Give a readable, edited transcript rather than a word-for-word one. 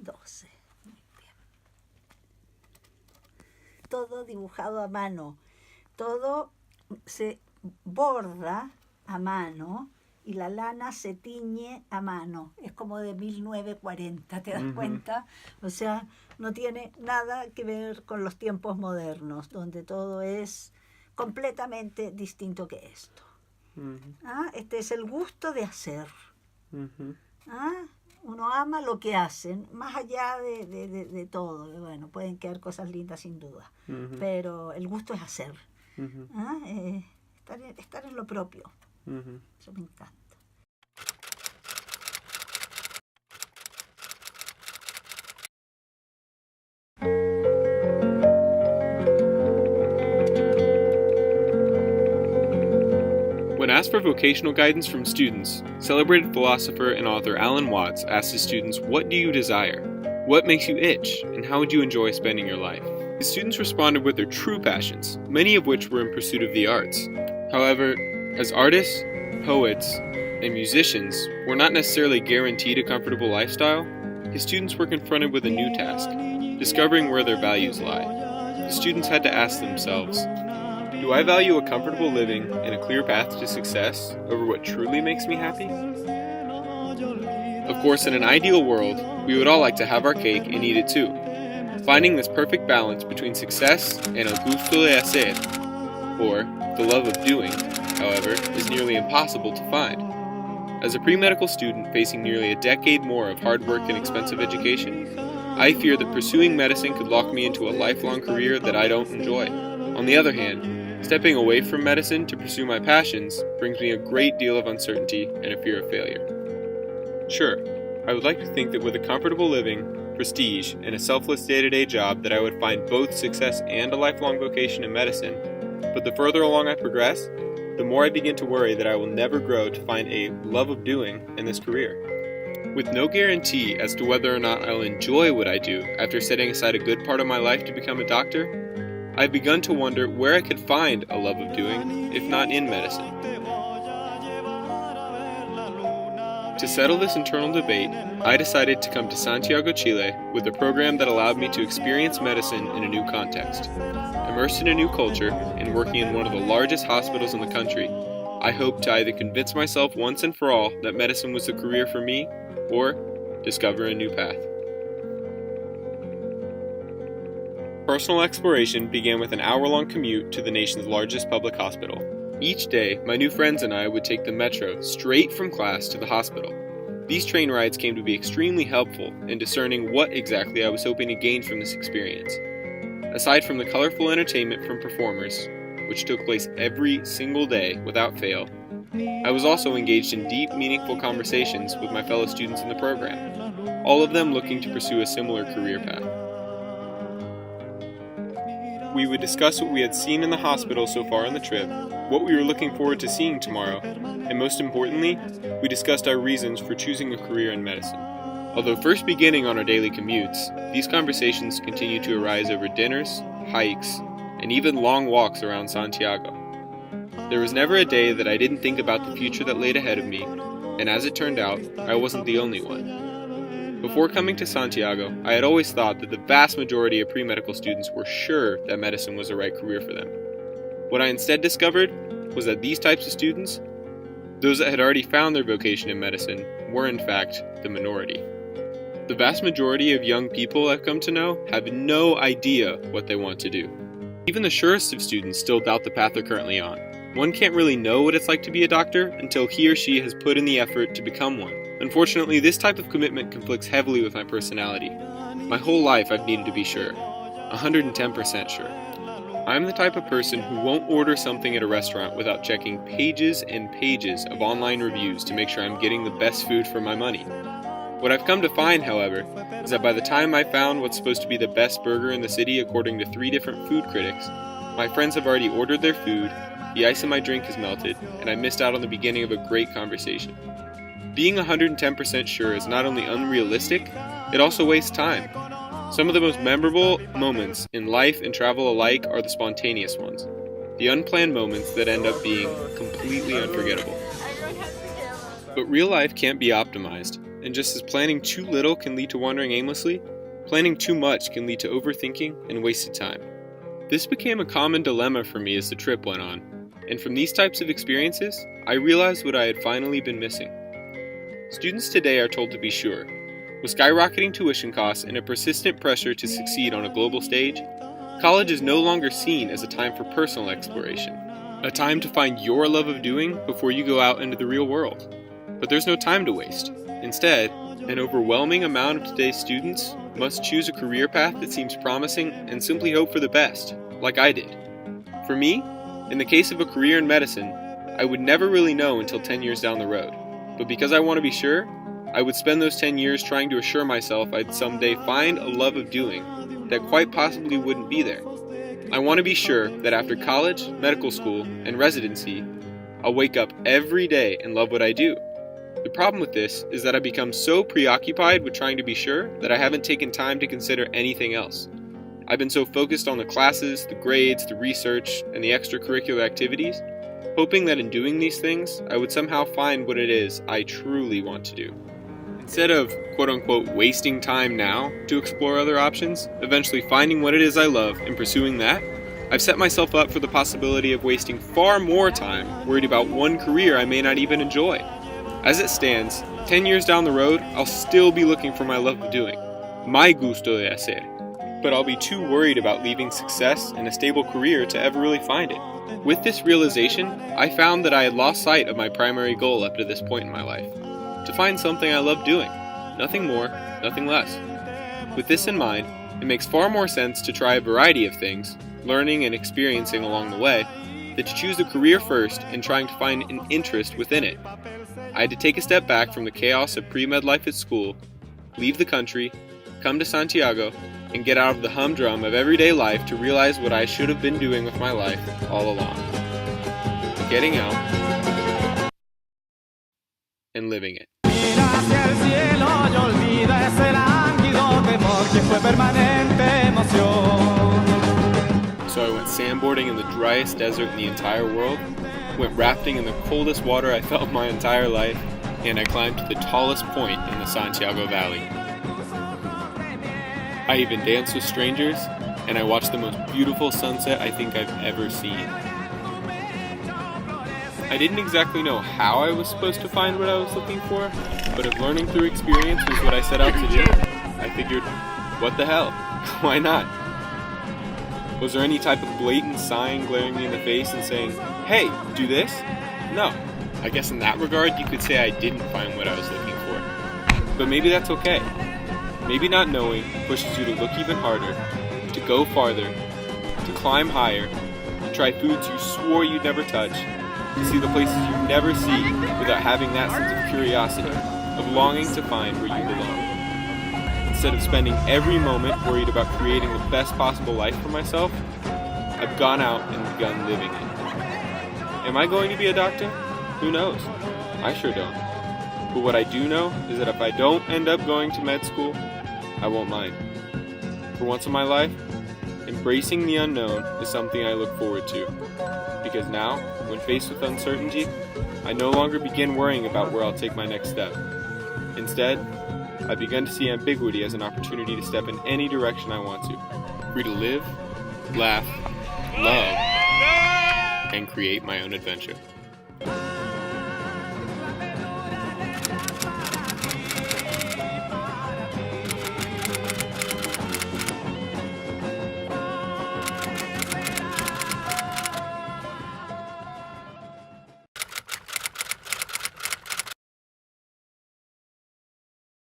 12. Muy bien. Todo dibujado a mano. Todo se borda a mano y la lana se tiñe a mano. Es como de 1940, ¿te das cuenta? O sea, no tiene nada que ver con los tiempos modernos, donde todo es completamente distinto que esto. Este es el gusto de hacer. Uno ama lo que hacen, más allá de todo. Bueno, pueden quedar cosas lindas sin duda, pero el gusto es hacer. Estar en lo propio. Eso me encanta. When asked for vocational guidance from students, celebrated philosopher and author Alan Watts asked his students, "What do you desire? What makes you itch? And how would you enjoy spending your life?" His students responded with their true passions, many of which were in pursuit of the arts. However, as artists, poets, and musicians were not necessarily guaranteed a comfortable lifestyle, his students were confronted with a new task, discovering where their values lie. The students had to ask themselves, do I value a comfortable living and a clear path to success over what truly makes me happy? Of course, in an ideal world, we would all like to have our cake and eat it too. Finding this perfect balance between success and el gusto de hacer, or the love of doing, however, is nearly impossible to find. As a pre-medical student facing nearly a decade more of hard work and expensive education, I fear that pursuing medicine could lock me into a lifelong career that I don't enjoy. On the other hand, stepping away from medicine to pursue my passions brings me a great deal of uncertainty and a fear of failure. Sure, I would like to think that with a comfortable living, prestige, and a selfless day-to-day job that I would find both success and a lifelong vocation in medicine, but the further along I progress, the more I begin to worry that I will never grow to find a love of doing in this career. With no guarantee as to whether or not I'll enjoy what I do after setting aside a good part of my life to become a doctor, I've begun to wonder where I could find a love of doing, if not in medicine. To settle this internal debate, I decided to come to Santiago, Chile, with a program that allowed me to experience medicine in a new context. Immersed in a new culture and working in one of the largest hospitals in the country, I hoped to either convince myself once and for all that medicine was the career for me, or discover a new path. Personal exploration began with an hour-long commute to the nation's largest public hospital. Each day, my new friends and I would take the metro straight from class to the hospital. These train rides came to be extremely helpful in discerning what exactly I was hoping to gain from this experience. Aside from the colorful entertainment from performers, which took place every single day without fail, I was also engaged in deep, meaningful conversations with my fellow students in the program, all of them looking to pursue a similar career path. We would discuss what we had seen in the hospital so far on the trip, what we were looking forward to seeing tomorrow, and most importantly, we discussed our reasons for choosing a career in medicine. Although first beginning on our daily commutes, these conversations continued to arise over dinners, hikes, and even long walks around Santiago. There was never a day that I didn't think about the future that laid ahead of me, and as it turned out, I wasn't the only one. Before coming to Santiago, I had always thought that the vast majority of pre-medical students were sure that medicine was the right career for them. What I instead discovered was that these types of students, those that had already found their vocation in medicine, were in fact the minority. The vast majority of young people I've come to know have no idea what they want to do. Even the surest of students still doubt the path they're currently on. One can't really know what it's like to be a doctor until he or she has put in the effort to become one. Unfortunately, this type of commitment conflicts heavily with my personality. My whole life I've needed to be sure. 110% sure. I'm the type of person who won't order something at a restaurant without checking pages and pages of online reviews to make sure I'm getting the best food for my money. What I've come to find, however, is that by the time I found what's supposed to be the best burger in the city according to 3 different food critics, my friends have already ordered their food, the ice in my drink has melted, and I missed out on the beginning of a great conversation. Being 110% sure is not only unrealistic, it also wastes time. Some of the most memorable moments in life and travel alike are the spontaneous ones, the unplanned moments that end up being completely unforgettable. But real life can't be optimized, and just as planning too little can lead to wandering aimlessly, planning too much can lead to overthinking and wasted time. This became a common dilemma for me as the trip went on, and from these types of experiences, I realized what I had finally been missing. Students today are told to be sure. With skyrocketing tuition costs and a persistent pressure to succeed on a global stage, college is no longer seen as a time for personal exploration, a time to find your love of doing before you go out into the real world. But there's no time to waste. Instead, an overwhelming amount of today's students must choose a career path that seems promising and simply hope for the best, like I did. For me, in the case of a career in medicine, I would never really know until 10 years down the road. But because I want to be sure, I would spend those 10 years trying to assure myself I'd someday find a love of doing that quite possibly wouldn't be there. I want to be sure that after college, medical school, and residency, I'll wake up every day and love what I do. The problem with this is that I've become so preoccupied with trying to be sure that I haven't taken time to consider anything else. I've been so focused on the classes, the grades, the research, and the extracurricular activities, hoping that in doing these things, I would somehow find what it is I truly want to do. Instead of quote-unquote wasting time now to explore other options, eventually finding what it is I love and pursuing that, I've set myself up for the possibility of wasting far more time worried about one career I may not even enjoy. As it stands, 10 years down the road, I'll still be looking for my love of doing, my Gusto de Hacer, but I'll be too worried about leaving success and a stable career to ever really find it. With this realization, I found that I had lost sight of my primary goal up to this point in my life, to find something I love doing, nothing more, nothing less. With this in mind, it makes far more sense to try a variety of things, learning and experiencing along the way, than to choose a career first and trying to find an interest within it. I had to take a step back from the chaos of pre-med life at school, leave the country, come to Santiago, and get out of the humdrum of everyday life to realize what I should have been doing with my life all along. Getting out and living it. So I went sandboarding in the driest desert in the entire world, went rafting in the coldest water I felt my entire life, and I climbed to the tallest point in the Santiago Valley. I even danced with strangers, and I watched the most beautiful sunset I think I've ever seen. I didn't exactly know how I was supposed to find what I was looking for, but if learning through experience was what I set out to do, I figured, what the hell? Why not? Was there any type of blatant sign glaring me in the face and saying, hey, do this? No. I guess in that regard, you could say I didn't find what I was looking for. But maybe that's okay. Maybe not knowing pushes you to look even harder, to go farther, to climb higher, to try foods you swore you'd never touch, to see the places you'd never see without having that sense of curiosity, of longing to find where you belong. Instead of spending every moment worried about creating the best possible life for myself, I've gone out and begun living it. Am I going to be a doctor? Who knows? I sure don't. But what I do know is that if I don't end up going to med school, I won't mind. For once in my life, embracing the unknown is something I look forward to. Because now, when faced with uncertainty, I no longer begin worrying about where I'll take my next step. Instead, I've begun to see ambiguity as an opportunity to step in any direction I want to. Free to live, laugh, love, and create my own adventure.